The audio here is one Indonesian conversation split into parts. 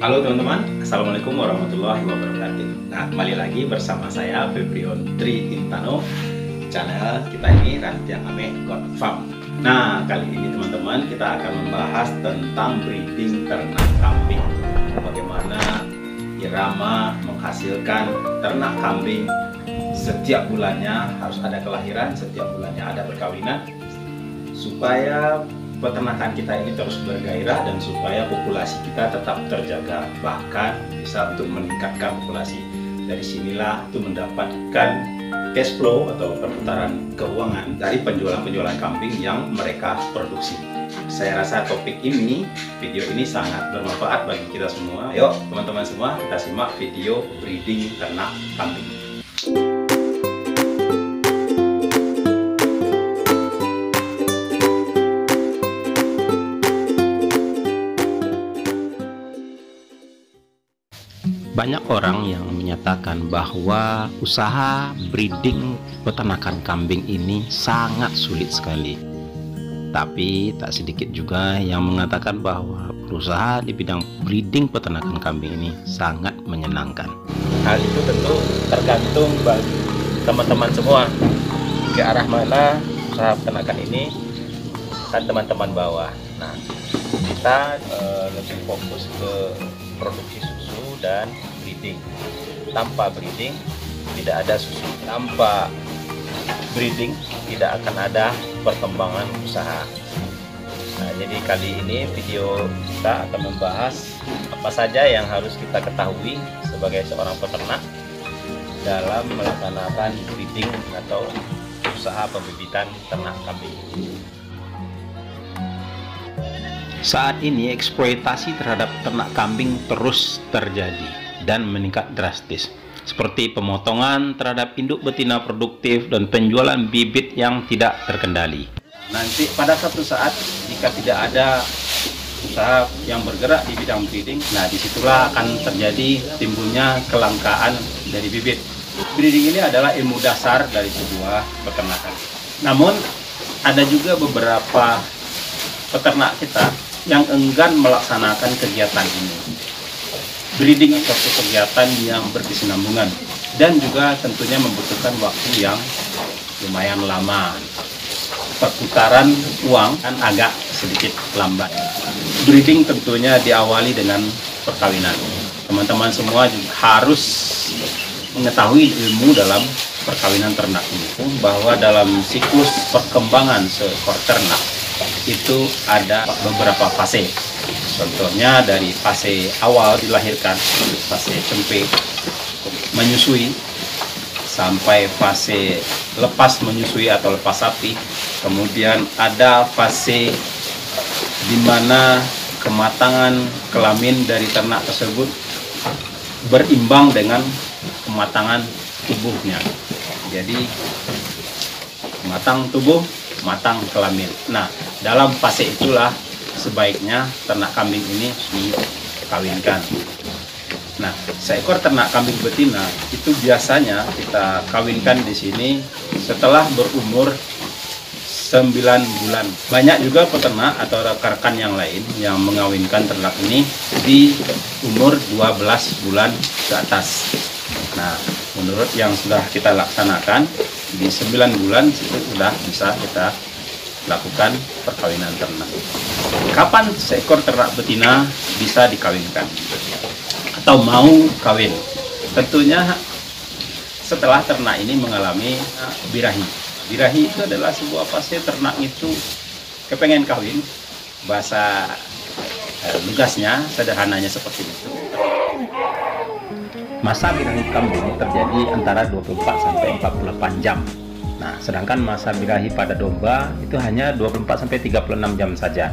Halo teman-teman, Assalamualaikum warahmatullahi wabarakatuh. Nah, kembali lagi bersama saya Febrion Tri Intano. Channel kita ini Rantiang Ame God Farm. Nah, kali ini teman-teman kita akan membahas tentang breeding ternak kambing. Bagaimana irama menghasilkan ternak kambing. Setiap bulannya harus ada kelahiran, setiap bulannya ada perkawinan, supaya peternakan kita ini terus bergairah dan supaya populasi kita tetap terjaga, bahkan bisa untuk meningkatkan populasi. Dari sinilah itu mendapatkan cash flow atau perputaran keuangan dari penjualan kambing yang mereka produksi. Saya rasa video ini sangat bermanfaat bagi kita semua. Yuk teman-teman semua, kita simak video breeding ternak kambing. Banyak orang yang menyatakan bahwa usaha breeding peternakan kambing ini sangat sulit sekali. Tapi tak sedikit juga yang mengatakan bahwa berusaha di bidang breeding peternakan kambing ini sangat menyenangkan. Hal itu tentu tergantung bagi teman-teman semua ke arah mana usaha peternakan ini kan teman-teman bawa. Nah, kita lebih fokus ke produksi susu dan breeding. Tanpa breeding tidak ada susu, tanpa breeding tidak akan ada perkembangan usaha. Nah, jadi kali ini video kita akan membahas apa saja yang harus kita ketahui sebagai seorang peternak dalam melaksanakan breeding atau usaha pembibitan ternak kambing. Saat ini eksploitasi terhadap ternak kambing terus terjadi dan meningkat drastis, seperti pemotongan terhadap induk betina produktif dan penjualan bibit yang tidak terkendali. Nanti pada suatu saat jika tidak ada usaha yang bergerak di bidang breeding, nah disitulah akan terjadi timbulnya kelangkaan dari bibit. Breeding ini adalah ilmu dasar dari sebuah peternakan. Namun ada juga beberapa peternak kita yang enggan melaksanakan kegiatan ini. Breeding suatu kegiatan yang berkesinambungan dan juga tentunya membutuhkan waktu yang lumayan lama. Perputaran uang kan agak sedikit lambat. Breeding tentunya diawali dengan perkawinan. Teman-teman semua juga harus mengetahui ilmu dalam perkawinan ternak ini, bahwa dalam siklus perkembangan seekor ternak itu ada beberapa fase. Contohnya dari fase awal dilahirkan, fase cempe, menyusui, sampai fase lepas menyusui atau lepas sapi. Kemudian ada fase di mana kematangan kelamin dari ternak tersebut berimbang dengan kematangan tubuhnya. Jadi matang tubuh, matang kelamin. Nah, dalam fase itulah sebaiknya ternak kambing ini dikawinkan. Nah, seekor ternak kambing betina itu biasanya kita kawinkan di sini setelah berumur 9 bulan. Banyak juga peternak atau rekan-rekan yang lain yang mengawinkan ternak ini di umur 12 bulan ke atas. Nah, menurut yang sudah kita laksanakan di 9 bulan itu sudah bisa kita lakukan perkawinan ternak. Kapan seekor ternak betina bisa dikawinkan atau mau kawin? Tentunya setelah ternak ini mengalami birahi. Birahi itu adalah sebuah fase ternak itu kepengen kawin. Bahasa lugasnya, sederhananya seperti itu. Masa birahi kambing terjadi antara 24 sampai 48 jam. Nah, sedangkan masa birahi pada domba itu hanya 24 sampai 36 jam saja.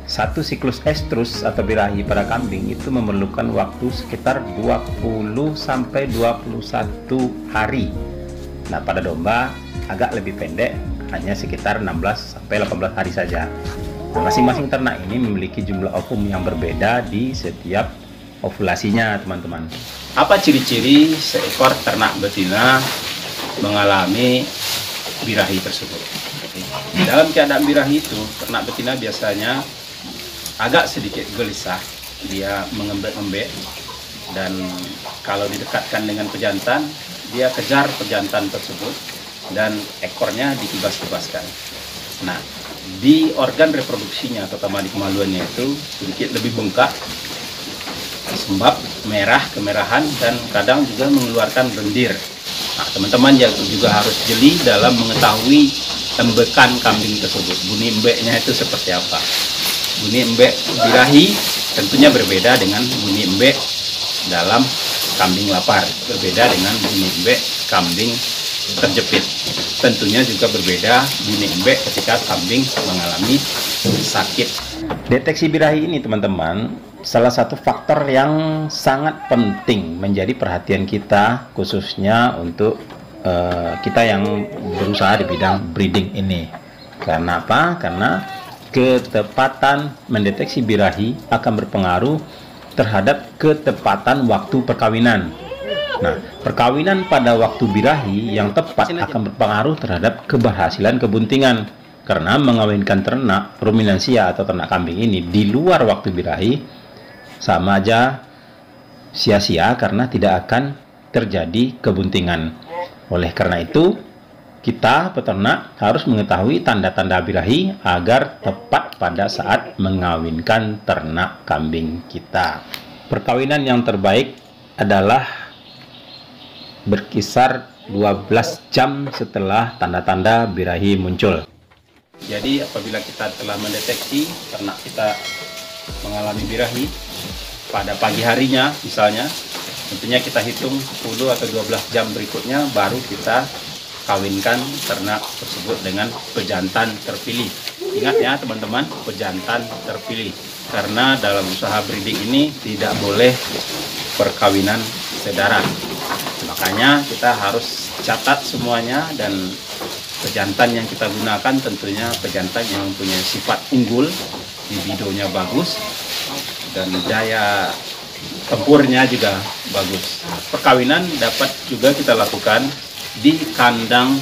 Satu siklus estrus atau birahi pada kambing itu memerlukan waktu sekitar 20 sampai 21 hari. Nah, pada domba agak lebih pendek, hanya sekitar 16 sampai 18 hari saja. Nah, masing-masing ternak ini memiliki jumlah ovum yang berbeda di setiap ovulasinya, teman-teman. Apa ciri-ciri seekor ternak betina mengalami birahi tersebut? Dalam keadaan birahi itu, ternak betina biasanya agak sedikit gelisah, dia mengembek-embek, dan kalau didekatkan dengan pejantan, dia kejar pejantan tersebut dan ekornya ditibas-tibaskan. Nah, di organ reproduksinya terutama di kemaluannya itu sedikit lebih bengkak, sembab merah, kemerahan, dan kadang juga mengeluarkan lendir. Nah, teman-teman juga harus jeli dalam mengetahui embekan kambing tersebut. Bunyi embeknya itu seperti apa. Bunyi embek birahi tentunya berbeda dengan bunyi embek dalam kambing lapar. Berbeda dengan bunyi embek kambing terjepit. Tentunya juga berbeda bunyi embek ketika kambing mengalami sakit. Deteksi birahi ini teman-teman, salah satu faktor yang sangat penting menjadi perhatian kita, khususnya untuk kita yang berusaha di bidang breeding ini. Karena apa? Karena ketepatan mendeteksi birahi akan berpengaruh terhadap ketepatan waktu perkawinan. Nah, perkawinan pada waktu birahi yang tepat akan berpengaruh terhadap keberhasilan kebuntingan. Karena mengawinkan ternak ruminansia atau ternak kambing ini di luar waktu birahi sama aja sia-sia karena tidak akan terjadi kebuntingan. Oleh karena itu, kita peternak harus mengetahui tanda-tanda birahi agar tepat pada saat mengawinkan ternak kambing kita. Perkawinan yang terbaik adalah berkisar 12 jam setelah tanda-tanda birahi muncul. Jadi apabila kita telah mendeteksi ternak kita mengalami birahi pada pagi harinya misalnya, tentunya kita hitung 10 atau 12 jam berikutnya baru kita kawinkan ternak tersebut dengan pejantan terpilih. Ingat ya teman-teman, pejantan terpilih. Karena dalam usaha breeding ini tidak boleh perkawinan sedara. Makanya kita harus catat semuanya, dan pejantan yang kita gunakan tentunya pejantan yang mempunyai sifat unggul, libidonya bagus, dan daya tempurnya juga bagus. Perkawinan dapat juga kita lakukan di kandang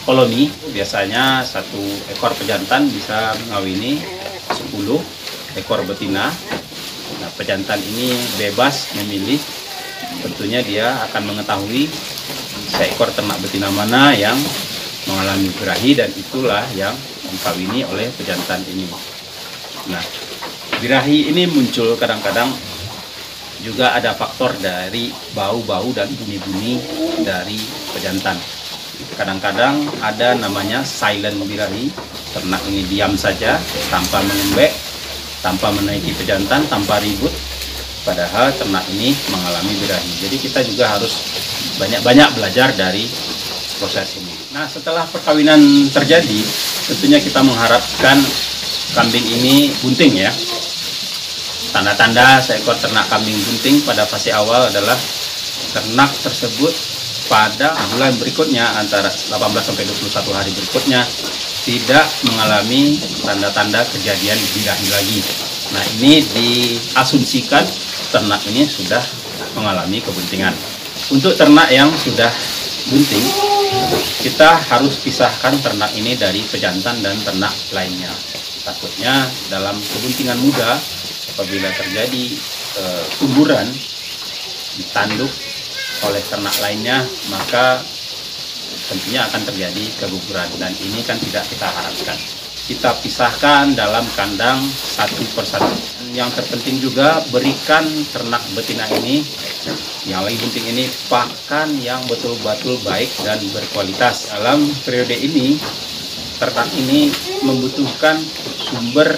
koloni. Biasanya satu ekor pejantan bisa mengawini 10 ekor betina. Nah, pejantan ini bebas memilih. Tentunya dia akan mengetahui seekor ternak betina mana yang mengalami birahi, dan itulah yang dikawini oleh pejantan ini. Nah, birahi ini muncul kadang-kadang juga ada faktor dari bau-bau dan bunyi-bunyi dari pejantan. Kadang-kadang ada namanya silent birahi. Ternak ini diam saja tanpa mengembek, tanpa menaiki pejantan, tanpa ribut, padahal ternak ini mengalami birahi. Jadi kita juga harus banyak-banyak belajar dari proses ini. Nah, setelah perkawinan terjadi, tentunya kita mengharapkan kambing ini bunting ya. Tanda-tanda seekor ternak kambing bunting pada fase awal adalah ternak tersebut pada bulan berikutnya, antara 18-21 hari berikutnya, tidak mengalami tanda-tanda kejadian birahi lagi. Nah, ini diasumsikan ternak ini sudah mengalami kebuntingan. Untuk ternak yang sudah bunting, kita harus pisahkan ternak ini dari pejantan dan ternak lainnya. Takutnya dalam kebuntingan muda, apabila terjadi tumburan ditanduk oleh ternak lainnya, maka tentunya akan terjadi keguguran, dan ini kan tidak kita harapkan. Kita pisahkan dalam kandang satu persatu. Yang terpenting juga, berikan ternak betina ini yang lagi bunting ini pakan yang betul-betul baik dan berkualitas. Dalam periode ini, ternak ini membutuhkan sumber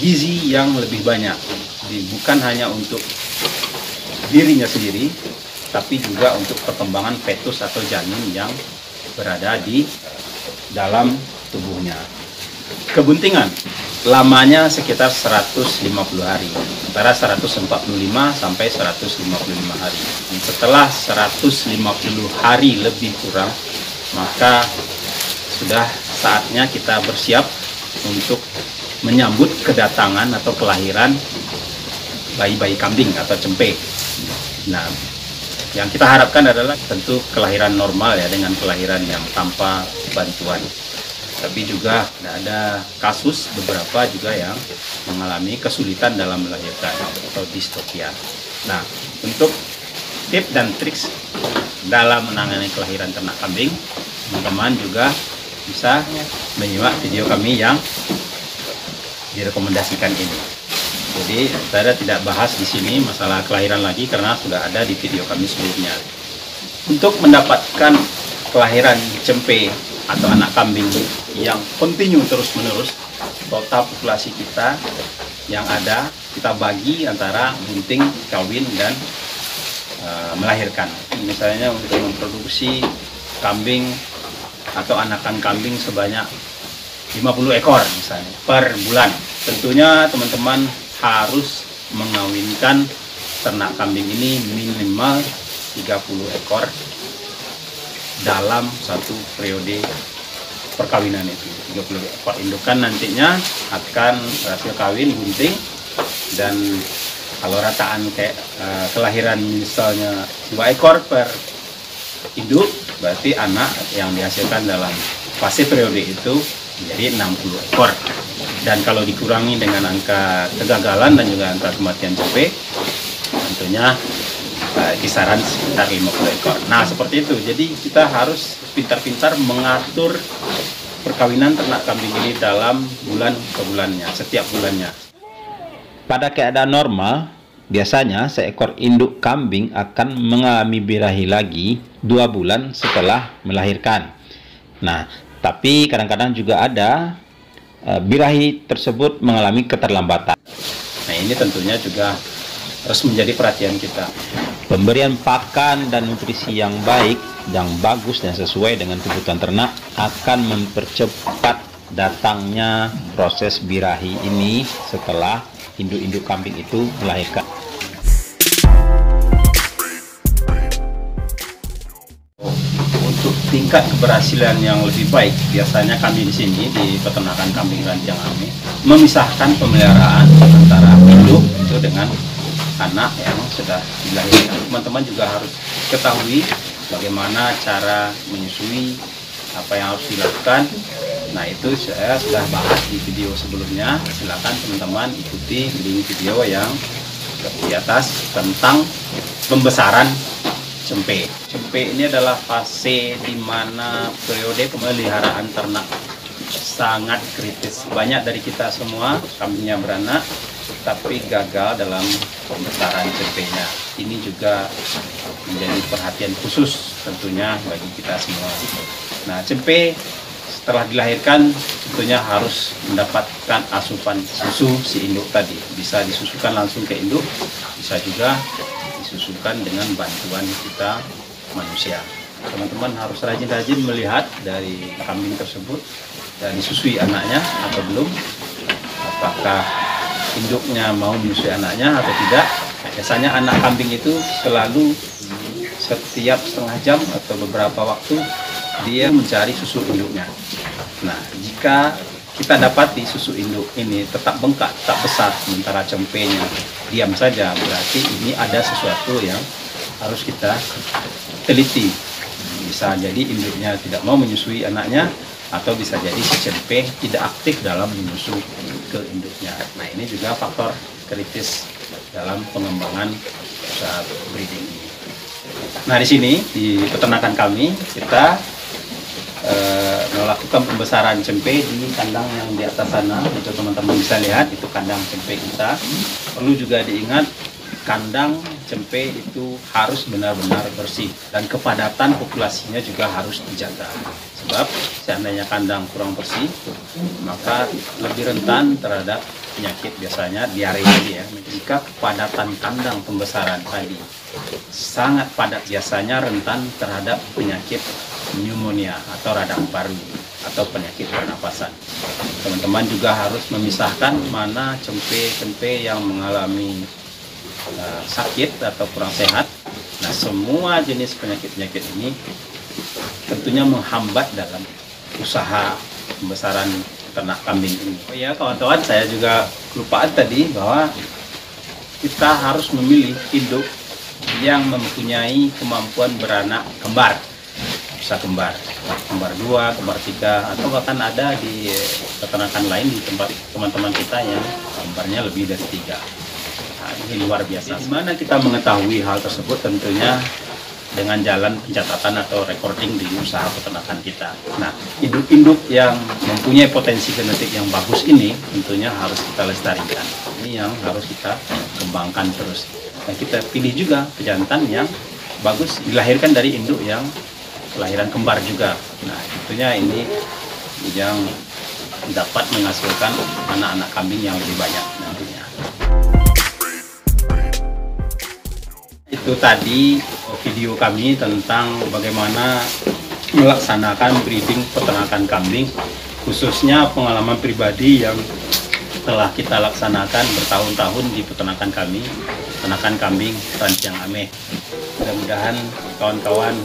gizi yang lebih banyak, bukan hanya untuk dirinya sendiri, tapi juga untuk perkembangan fetus atau janin yang berada di dalam tubuhnya. Kebuntingan lamanya sekitar 150 hari, antara 145 sampai 155 hari. Setelah 150 hari lebih kurang, maka sudah saatnya kita bersiap untuk menyambut kedatangan atau kelahiran bayi-bayi kambing atau cempe. Nah, yang kita harapkan adalah tentu kelahiran normal ya, dengan kelahiran yang tanpa bantuan. tapi juga ada kasus beberapa juga yang mengalami kesulitan dalam melahirkan atau distopia. Nah, untuk tips dan triks dalam menangani kelahiran ternak kambing, teman-teman juga bisa menyimak video kami yang direkomendasikan ini. Jadi saya tidak bahas di sini masalah kelahiran lagi karena sudah ada di video kami sebelumnya. Untuk mendapatkan kelahiran cempe atau anak kambing yang kontinu terus-menerus, total populasi kita yang ada kita bagi antara bunting, kawin, dan melahirkan. Misalnya untuk memproduksi kambing atau anakan kambing sebanyak 50 ekor misalnya per bulan. Tentunya teman-teman harus mengawinkan ternak kambing ini minimal 30 ekor dalam satu periode perkawinan itu. 30 ekor indukan nantinya akan hasil kawin bunting, dan kalau rataan kayak kelahiran misalnya 2 ekor per induk, berarti anak yang dihasilkan dalam fase periode itu menjadi 60 ekor. Dan kalau dikurangi dengan angka kegagalan dan juga angka kematian cempe, tentunya kisaran sekitar 50 ekor. Nah, seperti itu. Jadi kita harus pintar-pintar mengatur perkawinan ternak kambing ini dalam bulan ke bulannya, setiap bulannya. Pada keadaan normal, biasanya seekor induk kambing akan mengalami birahi lagi 2 bulan setelah melahirkan. Nah, tapi kadang-kadang juga ada birahi tersebut mengalami keterlambatan. Nah, ini tentunya juga harus menjadi perhatian kita. Pemberian pakan dan nutrisi yang baik, yang bagus dan sesuai dengan kebutuhan ternak akan mempercepat datangnya proses birahi ini setelah induk-induk kambing itu melahirkan. Untuk tingkat keberhasilan yang lebih baik, biasanya kami di sini di peternakan kambing Ranjang Ame memisahkan pemeliharaan antara induk itu dengan anak yang sudah dilahirkan. Teman-teman juga harus ketahui bagaimana cara menyusui, apa yang harus dilakukan. Nah, itu saya sudah bahas di video sebelumnya. Silakan teman-teman ikuti link video yang di atas tentang pembesaran cempe. Cempe ini adalah fase di mana periode pemeliharaan ternak sangat kritis. Banyak dari kita semua kambingnya beranak, tapi gagal dalam pembesaran cempenya. Ini juga menjadi perhatian khusus tentunya bagi kita semua. Nah, cempe setelah dilahirkan tentunya harus mendapatkan asupan susu si induk tadi. Bisa disusukan langsung ke induk, bisa juga disusukan dengan bantuan kita manusia. Teman-teman harus rajin-rajin melihat dari kambing tersebut dan disusui anaknya atau belum, apakah induknya mau menyusui anaknya atau tidak. Biasanya anak kambing itu selalu setiap setengah jam atau beberapa waktu dia mencari susu induknya. Nah, jika kita dapati susu induk ini tetap bengkak, tetap besar, sementara cempenya diam saja, berarti ini ada sesuatu yang harus kita teliti. Bisa jadi induknya tidak mau menyusui anaknya, atau bisa jadi si cempe tidak aktif dalam menyusu ke induknya. Nah, ini juga faktor kritis dalam pengembangan usaha breeding ini. Nah, di sini di peternakan kami kita melakukan pembesaran cempe di kandang yang di atas sana. Itu teman-teman bisa lihat, itu kandang cempe kita. Perlu juga diingat, kandang cempe itu harus benar-benar bersih dan kepadatan populasinya juga harus dijaga. Sebab seandainya kandang kurang bersih, maka lebih rentan terhadap penyakit, biasanya diare tadi ya. Jika kepadatan kandang pembesaran tadi sangat padat, biasanya rentan terhadap penyakit pneumonia atau radang paru atau penyakit pernapasan. Teman-teman juga harus memisahkan mana cempe-cempe yang mengalami sakit atau kurang sehat. Nah, semua jenis penyakit-penyakit ini tentunya menghambat dalam usaha pembesaran ternak kambing ini. Oh ya kawan-kawan, saya juga kelupaan tadi bahwa kita harus memilih induk yang mempunyai kemampuan beranak kembar. bisa kembar 2, kembar 3, atau bahkan ada di peternakan lain di tempat teman-teman kita yang kembarnya lebih dari 3. Nah, ini luar biasa. Di mana kita mengetahui hal tersebut? Tentunya dengan jalan pencatatan atau recording di usaha peternakan kita. Nah, induk-induk yang mempunyai potensi genetik yang bagus ini tentunya harus kita lestarikan. Ini yang harus kita kembangkan terus. Nah, kita pilih juga pejantan yang bagus, dilahirkan dari induk yang kelahiran kembar juga. Nah, tentunya ini yang dapat menghasilkan anak-anak kambing yang lebih banyak nantinya. Itu tadi video kami tentang bagaimana melaksanakan breeding peternakan kambing, khususnya pengalaman pribadi yang telah kita laksanakan bertahun-tahun di peternakan kami, peternakan kambing Ranciang Ameh. Mudah-mudahan kawan-kawan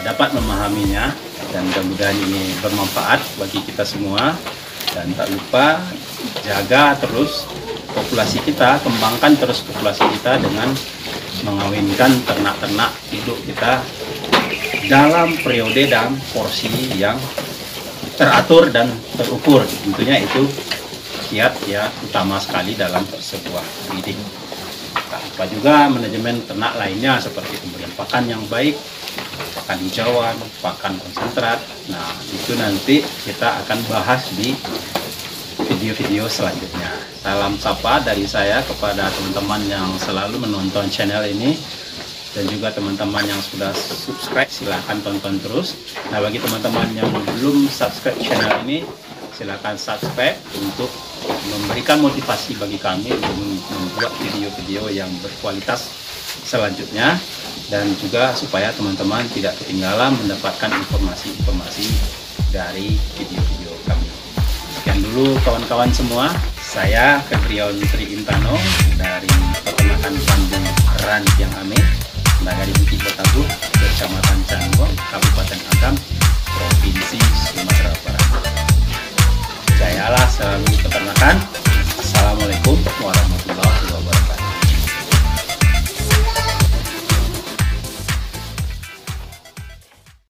dapat memahaminya, dan mudah-mudahan ini bermanfaat bagi kita semua. Dan tak lupa jaga terus populasi kita, kembangkan terus populasi kita dengan mengawinkan ternak-ternak hidup kita dalam periode dan porsi yang teratur dan terukur. Tentunya itu kiat ya utama sekali dalam sebuah breeding. Tak lupa juga manajemen ternak lainnya seperti pemberian pakan yang baik, pakan hijauan, pakan konsentrat. Nah, itu nanti kita akan bahas di video-video selanjutnya. Salam sapa dari saya kepada teman-teman yang selalu menonton channel ini, dan juga teman-teman yang sudah subscribe, silahkan tonton terus. Nah, bagi teman-teman yang belum subscribe channel ini, silahkan subscribe untuk memberikan motivasi bagi kami untuk membuat video-video yang berkualitas selanjutnya, dan juga supaya teman-teman tidak ketinggalan mendapatkan informasi-informasi dari video-video kami. Sekian dulu kawan-kawan semua, saya Febrion Tri Intano dari peternakan kambing Ranciang Ameh, Nagari Bukit Batabu, Kecamatan Cangguang, Kabupaten Agam, Provinsi Sumatera Barat.